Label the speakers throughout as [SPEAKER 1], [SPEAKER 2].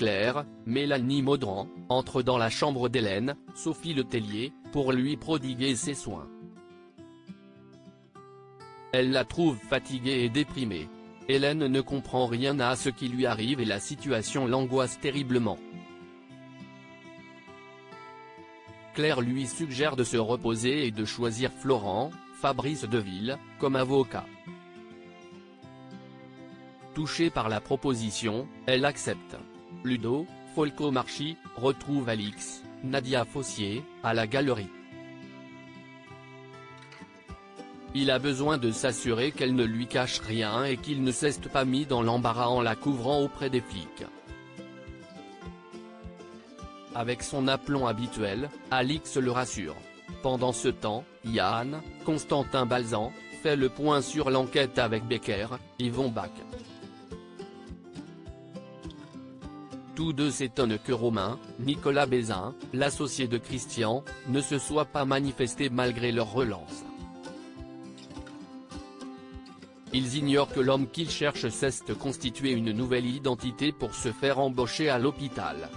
[SPEAKER 1] Claire, Mélanie Maudran, entre dans la chambre d'Hélène, Sophie Letellier, pour lui prodiguer ses soins. Elle la trouve fatiguée et déprimée. Hélène ne comprend rien à ce qui lui arrive et la situation l'angoisse terriblement. Claire lui suggère de se reposer et de choisir Florent, Fabrice Deville, comme avocat. Touchée par la proposition, elle accepte. Ludo Folco-Marchi retrouve Alix, Nadia Fossier, à la galerie. Il a besoin de s'assurer qu'elle ne lui cache rien et qu'il ne s'est pas mis dans l'embarras en la couvrant auprès des flics. Avec son aplomb habituel, Alix le rassure. Pendant ce temps, Yann, Constantin Balzan, fait le point sur l'enquête avec Becker, Yvon Bach. Tous deux s'étonnent que Romain, Nicolas Bézin, l'associé de Christian, ne se soit pas manifesté malgré leur relance. Ils ignorent que l'homme qu'ils cherchent s'est constitué une nouvelle identité pour se faire embaucher à l'hôpital.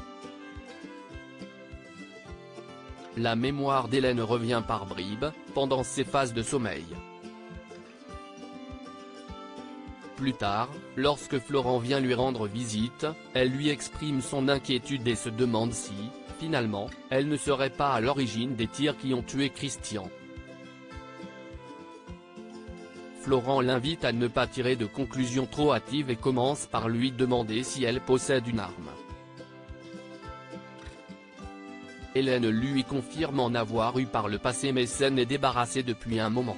[SPEAKER 1] La mémoire d'Hélène revient par bribes, pendant ses phases de sommeil. Plus tard, lorsque Florent vient lui rendre visite, elle lui exprime son inquiétude et se demande si, finalement, elle ne serait pas à l'origine des tirs qui ont tué Christian. Florent l'invite à ne pas tirer de conclusions trop hâtives et commence par lui demander si elle possède une arme. Hélène lui confirme en avoir eu par le passé mais s'en est débarrassée depuis un moment.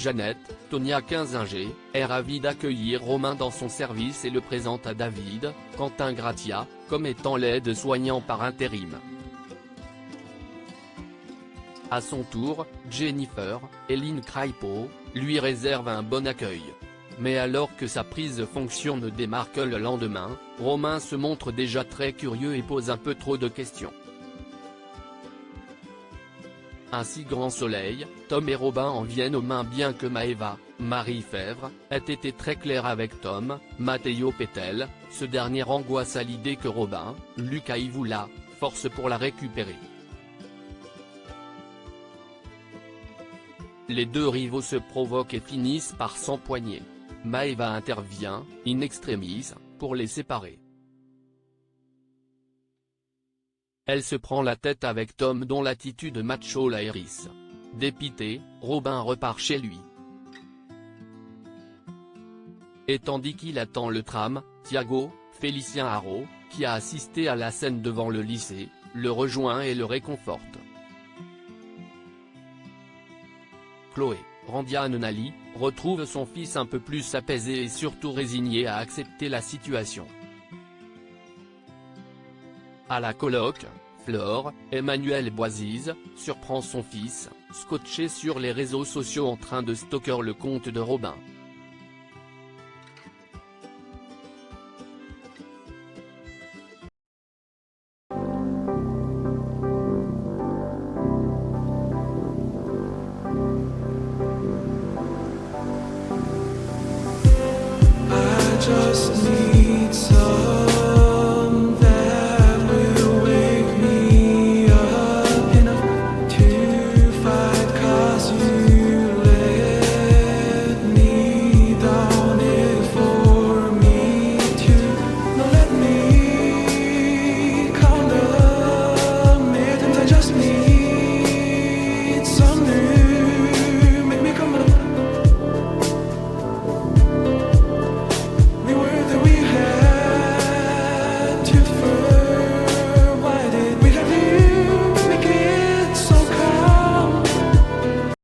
[SPEAKER 1] Jeannette, Tonia Kinzinger, est ravie d'accueillir Romain dans son service et le présente à David, Quentin Gratia, comme étant l'aide-soignant par intérim. À son tour, Jennifer, Hélène Kraipo, lui réserve un bon accueil. Mais alors que sa prise de fonction ne démarre que le lendemain, Romain se montre déjà très curieux et pose un peu trop de questions. Un si grand soleil, Tom et Robin en viennent aux mains bien que Maëva, Marie Fèvre, ait été très claire avec Tom, Matteo Pétel, ce dernier angoisse à l'idée que Robin, Lucas y voula, force pour la récupérer. Les deux rivaux se provoquent et finissent par s'empoigner. Maëva intervient, in extremis, pour les séparer. Elle se prend la tête avec Tom dont l'attitude macho la hérisse. Dépité, Robin repart chez lui. Et tandis qu'il attend le tram, Thiago, Félicien Haro, qui a assisté à la scène devant le lycée, le rejoint et le réconforte. Chloé, Randiane Nali, retrouve son fils un peu plus apaisé et surtout résigné à accepter la situation. À la colloque, Flore, Emmanuel Boisise, surprend son fils, scotché sur les réseaux sociaux en train de stalker le compte de Robin.